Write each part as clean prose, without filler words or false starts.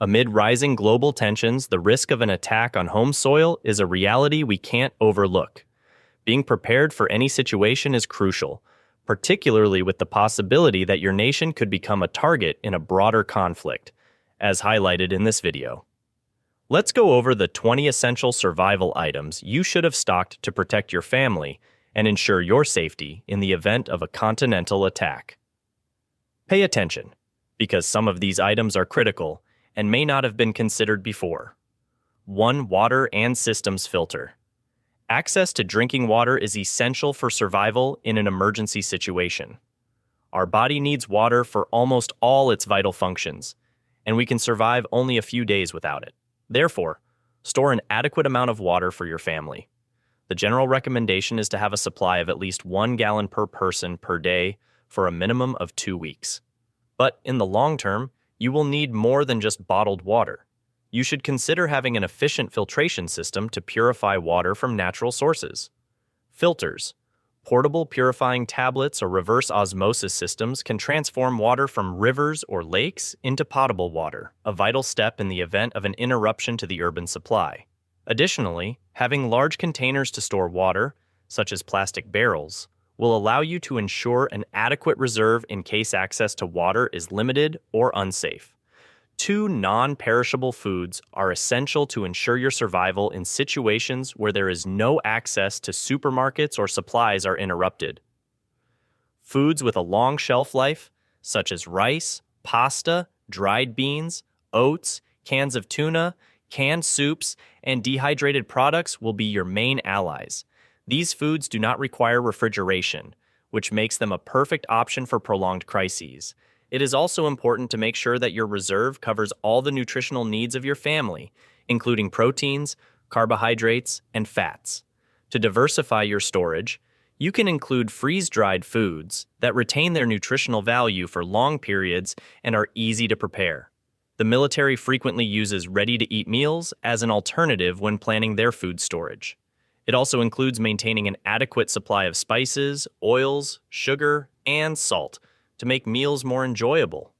Amid rising global tensions, the risk of an attack on home soil is a reality we can't overlook. Being prepared for any situation is crucial, particularly with the possibility that your nation could become a target in a broader conflict, as highlighted in this video. Let's go over the 20 essential survival items you should have stocked to protect your family and ensure your safety in the event of a continental attack. Pay attention, because some of these items are critical and may not have been considered before. 1. Water and systems filter. Access to drinking water is essential for survival in an emergency situation. Our body needs water for almost all its vital functions, and we can survive only a few days without it. Therefore, store an adequate amount of water for your family. The general recommendation is to have a supply of at least 1 gallon per person per day for a minimum of 2 weeks. But in the long term, you will need more than just bottled water. You should consider having an efficient filtration system to purify water from natural sources. Filters. Portable purifying tablets or reverse osmosis systems can transform water from rivers or lakes into potable water, a vital step in the event of an interruption to the urban supply. Additionally, having large containers to store water, such as plastic barrels, will allow you to ensure an adequate reserve in case access to water is limited or unsafe. 2. Non-perishable foods are essential to ensure your survival in situations where there is no access to supermarkets or supplies are interrupted. Foods with a long shelf life, such as rice, pasta, dried beans, oats, cans of tuna, canned soups, and dehydrated products will be your main allies. These foods do not require refrigeration, which makes them a perfect option for prolonged crises. It is also important to make sure that your reserve covers all the nutritional needs of your family, including proteins, carbohydrates, and fats. To diversify your storage, you can include freeze-dried foods that retain their nutritional value for long periods and are easy to prepare. The military frequently uses ready-to-eat meals as an alternative when planning their food storage. It also includes maintaining an adequate supply of spices, oils, sugar, and salt to make meals more enjoyable.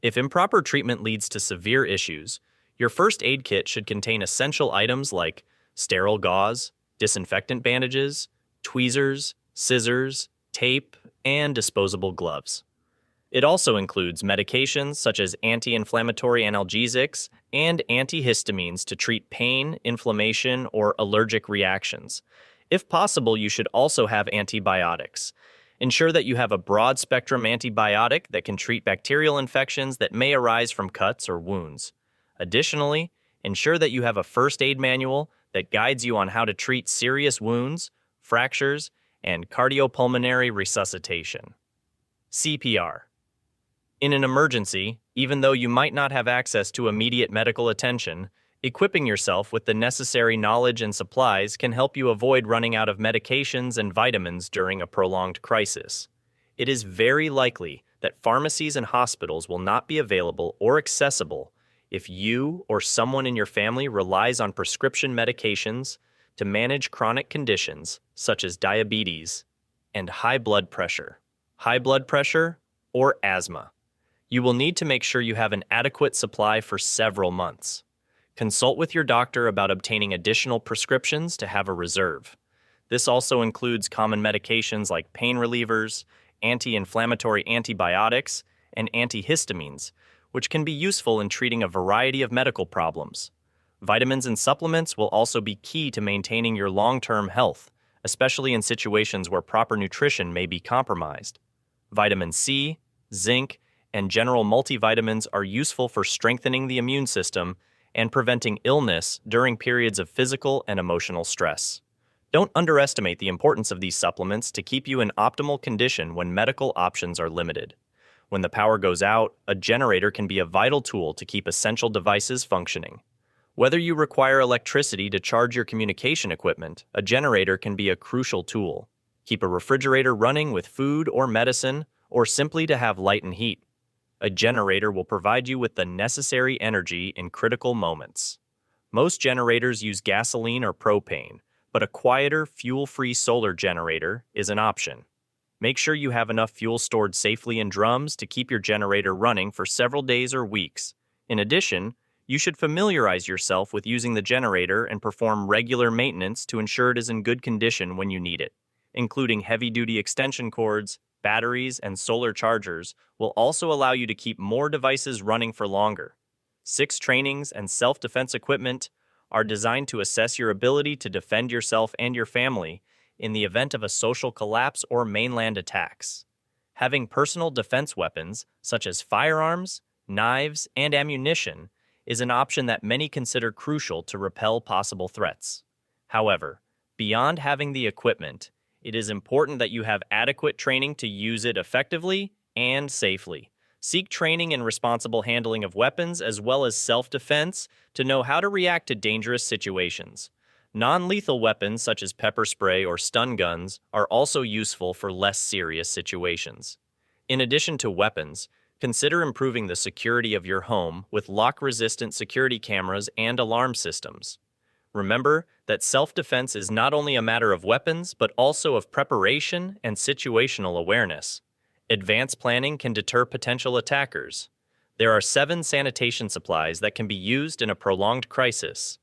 If improper treatment leads to severe issues, your first aid kit should contain essential items like sterile gauze, disinfectant bandages, tweezers, scissors, tape, and disposable gloves. It also includes medications such as anti-inflammatory analgesics and antihistamines to treat pain, inflammation, or allergic reactions. If possible, you should also have antibiotics. Ensure that you have a broad-spectrum antibiotic that can treat bacterial infections that may arise from cuts or wounds. Additionally, ensure that you have a first aid manual that guides you on how to treat serious wounds, fractures, and cardiopulmonary resuscitation. CPR. In an emergency, even though you might not have access to immediate medical attention, equipping yourself with the necessary knowledge and supplies can help you avoid running out of medications and vitamins during a prolonged crisis. It is very likely that pharmacies and hospitals will not be available or accessible if you or someone in your family relies on prescription medications to manage chronic conditions such as diabetes and high blood pressure, or asthma. You will need to make sure you have an adequate supply for several months. Consult with your doctor about obtaining additional prescriptions to have a reserve. This also includes common medications like pain relievers, anti-inflammatory antibiotics, and antihistamines, which can be useful in treating a variety of medical problems. Vitamins and supplements will also be key to maintaining your long-term health, especially in situations where proper nutrition may be compromised. Vitamin C, zinc, and general multivitamins are useful for strengthening the immune system and preventing illness during periods of physical and emotional stress. Don't underestimate the importance of these supplements to keep you in optimal condition when medical options are limited. When the power goes out, a generator can be a vital tool to keep essential devices functioning. Whether you require electricity to charge your communication equipment, a generator can be a crucial tool. Keep a refrigerator running with food or medicine, or simply to have light and heat. A generator will provide you with the necessary energy in critical moments. Most generators use gasoline or propane, but a quieter, fuel-free solar generator is an option. Make sure you have enough fuel stored safely in drums to keep your generator running for several days or weeks. In addition, You should familiarize yourself with using the generator and perform regular maintenance to ensure it is in good condition when you need it. Including heavy-duty extension cords, batteries, and solar chargers will also allow you to keep more devices running for longer. 6 trainings and self-defense equipment are designed to assess your ability to defend yourself and your family in the event of a social collapse or mainland attacks. Having personal defense weapons, such as firearms, knives, and ammunition, is an option that many consider crucial to repel possible threats. However, beyond having the equipment, it is important that you have adequate training to use it effectively and safely. Seek training in responsible handling of weapons as well as self-defense to know how to react to dangerous situations. Non-lethal weapons such as pepper spray or stun guns are also useful for less serious situations. In addition to weapons, consider improving the security of your home with lock-resistant security cameras and alarm systems. Remember that self-defense is not only a matter of weapons, but also of preparation and situational awareness. Advanced planning can deter potential attackers. There are 7 sanitation supplies that can be used in a prolonged crisis.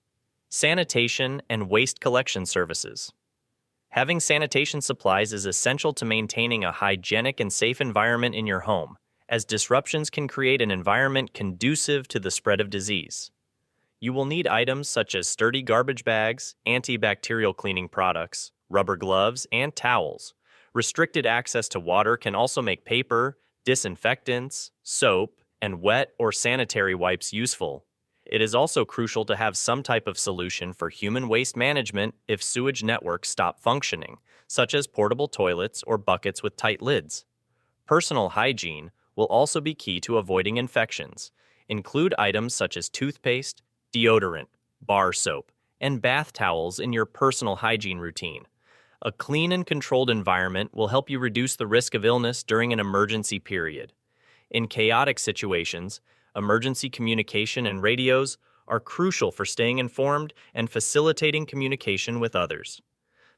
Sanitation and waste collection services. Having sanitation supplies is essential to maintaining a hygienic and safe environment in your home, as disruptions can create an environment conducive to the spread of disease. You will need items such as sturdy garbage bags, antibacterial cleaning products, rubber gloves, and towels. Restricted access to water can also make paper, disinfectants, soap, and wet or sanitary wipes useful. It is also crucial to have some type of solution for human waste management if sewage networks stop functioning, such as portable toilets or buckets with tight lids. Personal hygiene will also be key to avoiding infections. Include items such as toothpaste, deodorant, bar soap, and bath towels in your personal hygiene routine. A clean and controlled environment will help you reduce the risk of illness during an emergency period. In chaotic situations, emergency communication and radios are crucial for staying informed and facilitating communication with others.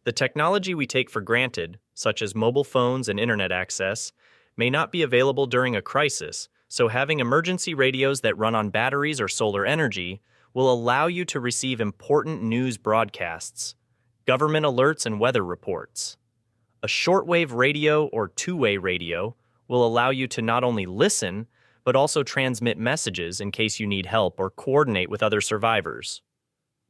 The technology we take for granted, such as mobile phones and internet access, may not be available during a crisis, so having emergency radios that run on batteries or solar energy will allow you to receive important news broadcasts, government alerts, and weather reports. A shortwave radio or two-way radio will allow you to not only listen, but also transmit messages in case you need help or coordinate with other survivors.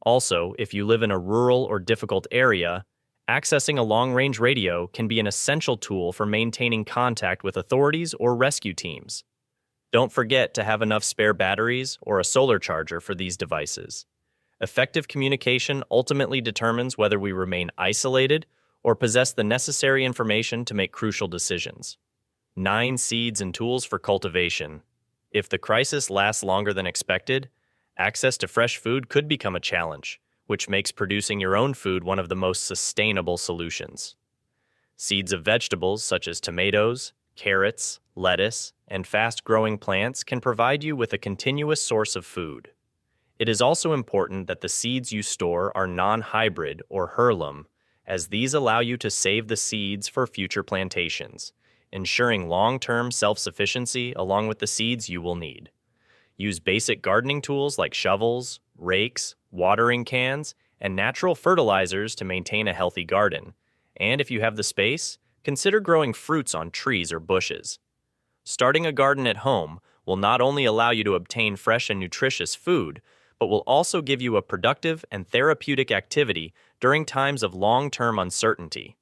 Also, if you live in a rural or difficult area, accessing a long-range radio can be an essential tool for maintaining contact with authorities or rescue teams. Don't forget to have enough spare batteries or a solar charger for these devices. Effective communication ultimately determines whether we remain isolated or possess the necessary information to make crucial decisions. 9 seeds and tools for cultivation. If the crisis lasts longer than expected, access to fresh food could become a challenge, which makes producing your own food one of the most sustainable solutions. Seeds of vegetables such as tomatoes, carrots, lettuce, and fast-growing plants can provide you with a continuous source of food. It is also important that the seeds you store are non-hybrid or heirloom, as these allow you to save the seeds for future plantations, ensuring long-term self-sufficiency along with the seeds you will need. Use basic gardening tools like shovels, rakes, watering cans, and natural fertilizers to maintain a healthy garden. And if you have the space, consider growing fruits on trees or bushes. Starting a garden at home will not only allow you to obtain fresh and nutritious food, but will also give you a productive and therapeutic activity during times of long-term uncertainty.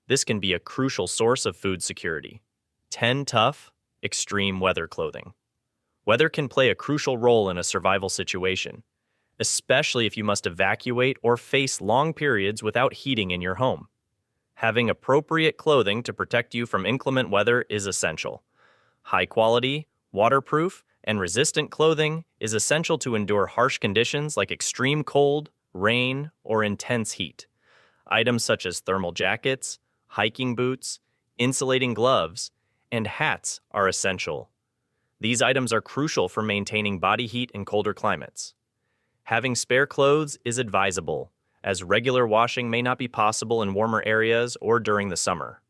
This can be a crucial source of food security. 10 tough, extreme weather clothing. Weather can play a crucial role in a survival situation, especially if you must evacuate or face long periods without heating in your home. Having appropriate clothing to protect you from inclement weather is essential. High-quality, waterproof, and resistant clothing is essential to endure harsh conditions like extreme cold, rain, or intense heat. Items such as thermal jackets, hiking boots, insulating gloves, and hats are essential. These items are crucial for maintaining body heat in colder climates. Having spare clothes is advisable, as regular washing may not be possible in warmer areas or during the summer.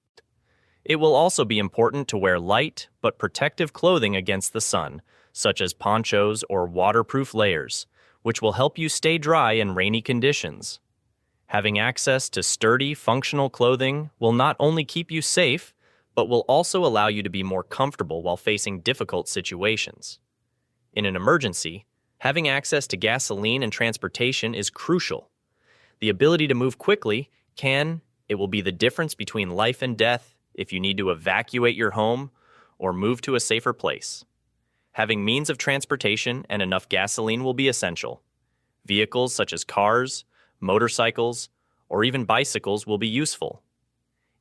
It will also be important to wear light but protective clothing against the sun, such as ponchos or waterproof layers, which will help you stay dry in rainy conditions. Having access to sturdy, functional clothing will not only keep you safe, but will also allow you to be more comfortable while facing difficult situations. In an emergency, having access to gasoline and transportation is crucial. The ability to move quickly it will be the difference between life and death if you need to evacuate your home or move to a safer place. Having means of transportation and enough gasoline will be essential. Vehicles such as cars, motorcycles, or even bicycles will be useful.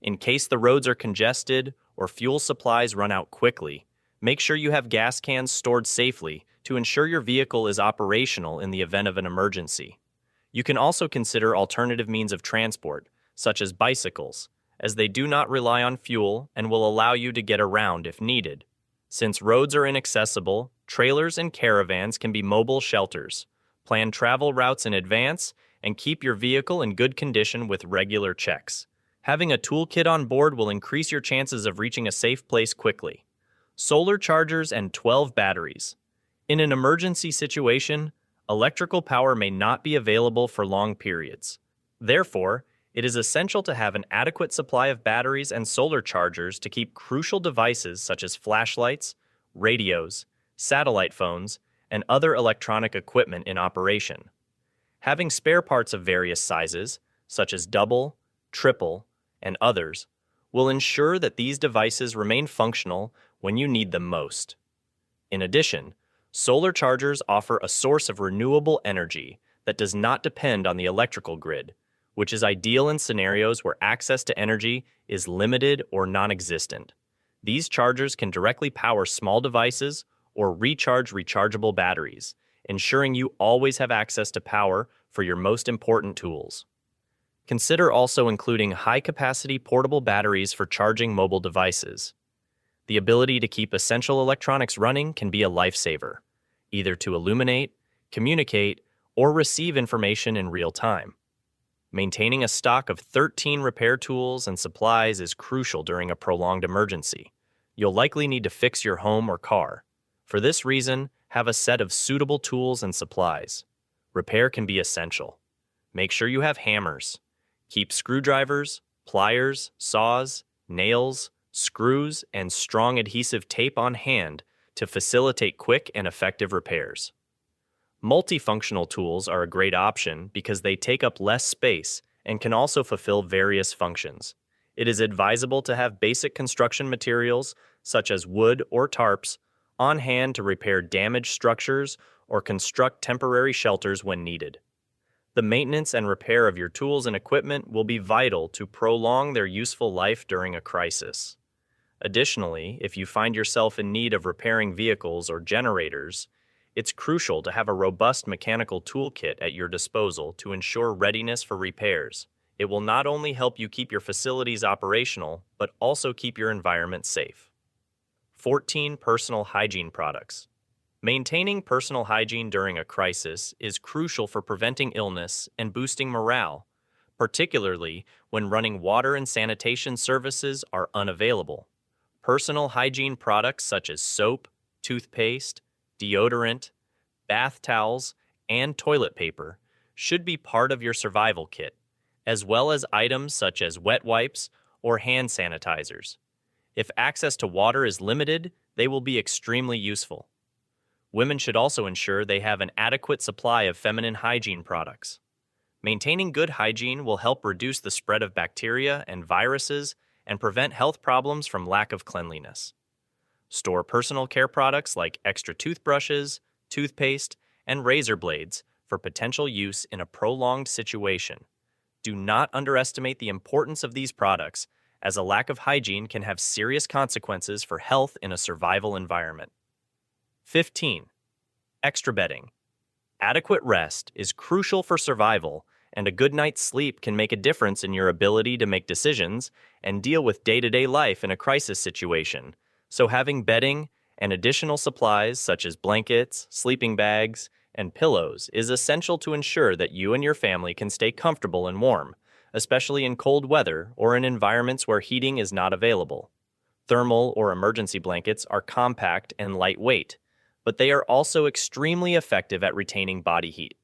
In case the roads are congested or fuel supplies run out quickly, make sure you have gas cans stored safely to ensure your vehicle is operational in the event of an emergency. You can also consider alternative means of transport, such as bicycles, as they do not rely on fuel and will allow you to get around if needed. Since roads are inaccessible, trailers and caravans can be mobile shelters. Plan travel routes in advance and keep your vehicle in good condition with regular checks. Having a toolkit on board will increase your chances of reaching a safe place quickly. Solar chargers and 12 batteries. In an emergency situation, electrical power may not be available for long periods. Therefore, it is essential to have an adequate supply of batteries and solar chargers to keep crucial devices such as flashlights, radios, satellite phones, and other electronic equipment in operation. Having spare parts of various sizes, such as double, triple, and others, will ensure that these devices remain functional when you need them most. In addition, solar chargers offer a source of renewable energy that does not depend on the electrical grid, which is ideal in scenarios where access to energy is limited or non-existent. These chargers can directly power small devices or recharge rechargeable batteries, ensuring you always have access to power for your most important tools. Consider also including high-capacity portable batteries for charging mobile devices. The ability to keep essential electronics running can be a lifesaver, either to illuminate, communicate, or receive information in real time. Maintaining a stock of 13 repair tools and supplies is crucial during a prolonged emergency. You'll likely need to fix your home or car. For this reason, have a set of suitable tools and supplies. Repair can be essential. Make sure you have hammers. Keep screwdrivers, pliers, saws, nails, screws, and strong adhesive tape on hand to facilitate quick and effective repairs. Multifunctional tools are a great option because they take up less space and can also fulfill various functions. It is advisable to have basic construction materials, such as wood or tarps, on hand to repair damaged structures or construct temporary shelters when needed. The maintenance and repair of your tools and equipment will be vital to prolong their useful life during a crisis. Additionally, if you find yourself in need of repairing vehicles or generators, it's crucial to have a robust mechanical toolkit at your disposal to ensure readiness for repairs. It will not only help you keep your facilities operational, but also keep your environment safe. 14 personal hygiene products. Maintaining personal hygiene during a crisis is crucial for preventing illness and boosting morale, particularly when running water and sanitation services are unavailable. Personal hygiene products such as soap, toothpaste, deodorant, bath towels, and toilet paper should be part of your survival kit, as well as items such as wet wipes or hand sanitizers. If access to water is limited, they will be extremely useful. Women should also ensure they have an adequate supply of feminine hygiene products. Maintaining good hygiene will help reduce the spread of bacteria and viruses and prevent health problems from lack of cleanliness. Store personal care products like extra toothbrushes, toothpaste, and razor blades for potential use in a prolonged situation. Do not underestimate the importance of these products, as a lack of hygiene can have serious consequences for health in a survival environment. 15. Extra bedding. Adequate rest is crucial for survival, and a good night's sleep can make a difference in your ability to make decisions and deal with day-to-day life in a crisis situation. So having bedding and additional supplies such as blankets, sleeping bags, and pillows is essential to ensure that you and your family can stay comfortable and warm, especially in cold weather or in environments where heating is not available. Thermal or emergency blankets are compact and lightweight, but they are also extremely effective at retaining body heat.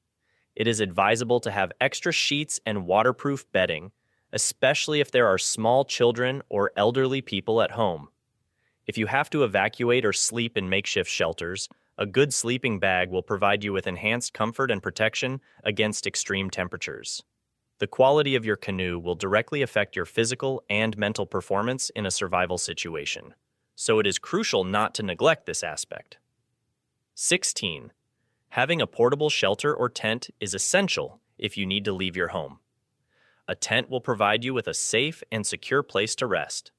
It is advisable to have extra sheets and waterproof bedding, especially if there are small children or elderly people at home. If you have to evacuate or sleep in makeshift shelters, a good sleeping bag will provide you with enhanced comfort and protection against extreme temperatures. The quality of your canoe will directly affect your physical and mental performance in a survival situation, so it is crucial not to neglect this aspect. 16. Having a portable shelter or tent is essential if you need to leave your home. A tent will provide you with a safe and secure place to rest.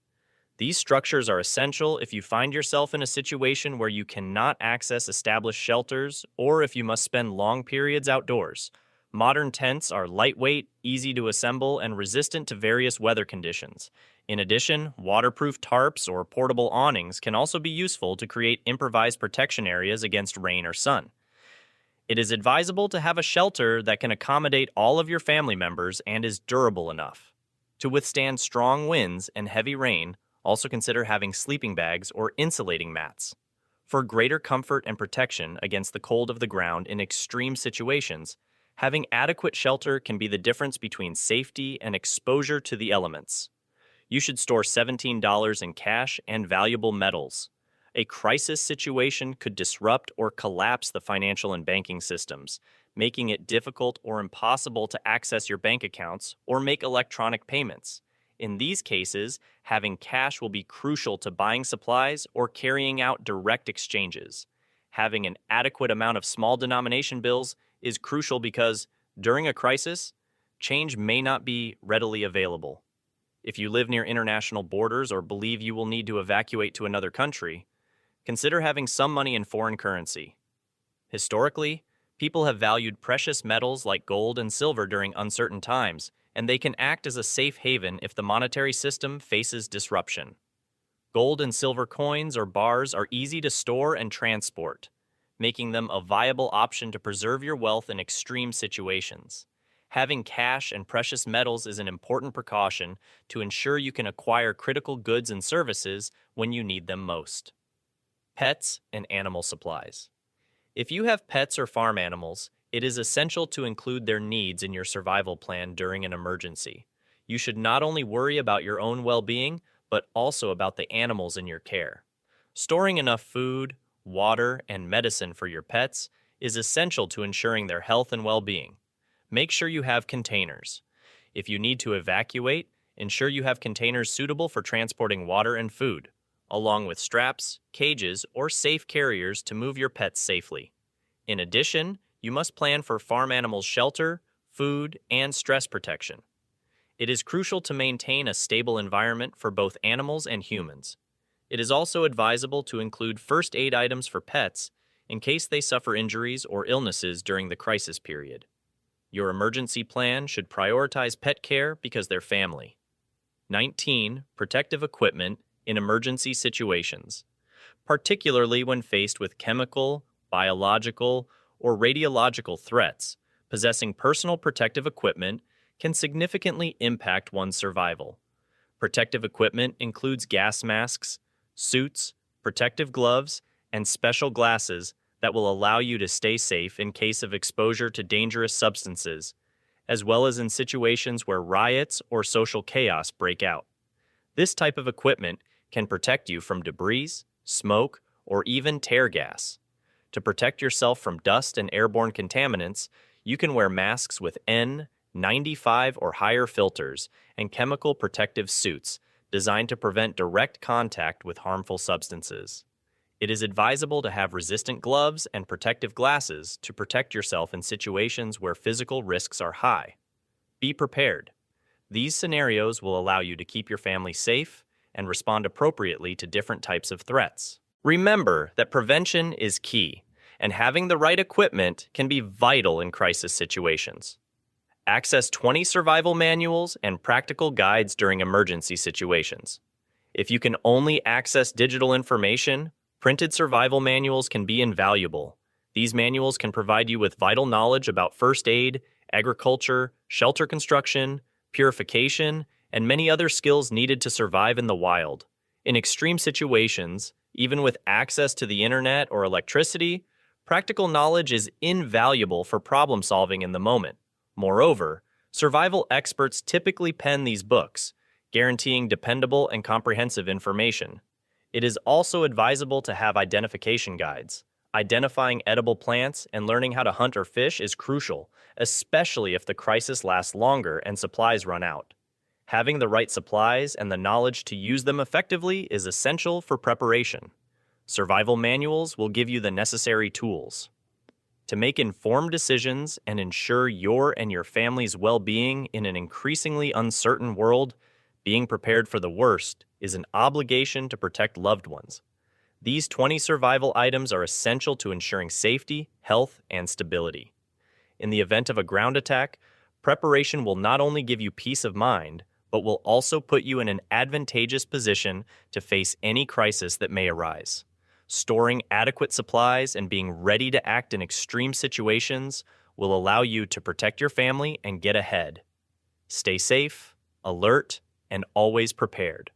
These structures are essential if you find yourself in a situation where you cannot access established shelters or if you must spend long periods outdoors. Modern tents are lightweight, easy to assemble, and resistant to various weather conditions. In addition, waterproof tarps or portable awnings can also be useful to create improvised protection areas against rain or sun. It is advisable to have a shelter that can accommodate all of your family members and is durable enough to withstand strong winds and heavy rain. Also consider having sleeping bags or insulating mats. For greater comfort and protection against the cold of the ground in extreme situations, having adequate shelter can be the difference between safety and exposure to the elements. You should store $17 in cash and valuable metals. A crisis situation could disrupt or collapse the financial and banking systems, making it difficult or impossible to access your bank accounts or make electronic payments. In these cases, having cash will be crucial to buying supplies or carrying out direct exchanges. Having an adequate amount of small denomination bills is crucial because, during a crisis, change may not be readily available. If you live near international borders or believe you will need to evacuate to another country, consider having some money in foreign currency. Historically, people have valued precious metals like gold and silver during uncertain times, and they can act as a safe haven if the monetary system faces disruption. Gold and silver coins or bars are easy to store and transport, making them a viable option to preserve your wealth in extreme situations. Having cash and precious metals is an important precaution to ensure you can acquire critical goods and services when you need them most. Pets and animal supplies. If you have pets or farm animals, it is essential to include their needs in your survival plan during an emergency. You should not only worry about your own well-being, but also about the animals in your care. Storing enough food, water, and medicine for your pets is essential to ensuring their health and well-being. Make sure you have containers. If you need to evacuate, ensure you have containers suitable for transporting water and food, along with straps, cages, or safe carriers to move your pets safely. In addition, you must plan for farm animals' shelter, food, and stress protection. It is crucial to maintain a stable environment for both animals and humans. It is also advisable to include first aid items for pets in case they suffer injuries or illnesses during the crisis period. Your emergency plan should prioritize pet care because they're family. 19. Protective equipment in emergency situations, particularly when faced with chemical, biological, or radiological threats. Possessing personal protective equipment can significantly impact one's survival. Protective equipment includes gas masks, suits, protective gloves, and special glasses that will allow you to stay safe in case of exposure to dangerous substances, as well as in situations where riots or social chaos break out. This type of equipment can protect you from debris, smoke, or even tear gas. To protect yourself from dust and airborne contaminants, you can wear masks with N95 or higher filters and chemical protective suits designed to prevent direct contact with harmful substances. It is advisable to have resistant gloves and protective glasses to protect yourself in situations where physical risks are high. Be prepared. These scenarios will allow you to keep your family safe and respond appropriately to different types of threats. Remember that prevention is key, and having the right equipment can be vital in crisis situations. Access 20 survival manuals and practical guides during emergency situations. If you can only access digital information, printed survival manuals can be invaluable. These manuals can provide you with vital knowledge about first aid, agriculture, shelter construction, purification, and many other skills needed to survive in the wild. In extreme situations, Even with access to the internet or electricity, practical knowledge is invaluable for problem solving in the moment. Moreover, survival experts typically pen these books, guaranteeing dependable and comprehensive information. It is also advisable to have identification guides. Identifying edible plants and learning how to hunt or fish is crucial, especially if the crisis lasts longer and supplies run out. Having the right supplies and the knowledge to use them effectively is essential for preparation. Survival manuals will give you the necessary tools. To make informed decisions and ensure your and your family's well-being in an increasingly uncertain world, being prepared for the worst is an obligation to protect loved ones. These 20 survival items are essential to ensuring safety, health, and stability. In the event of a ground attack, preparation will not only give you peace of mind, but will also put you in an advantageous position to face any crisis that may arise. Storing adequate supplies and being ready to act in extreme situations will allow you to protect your family and get ahead. Stay safe, alert, and always prepared.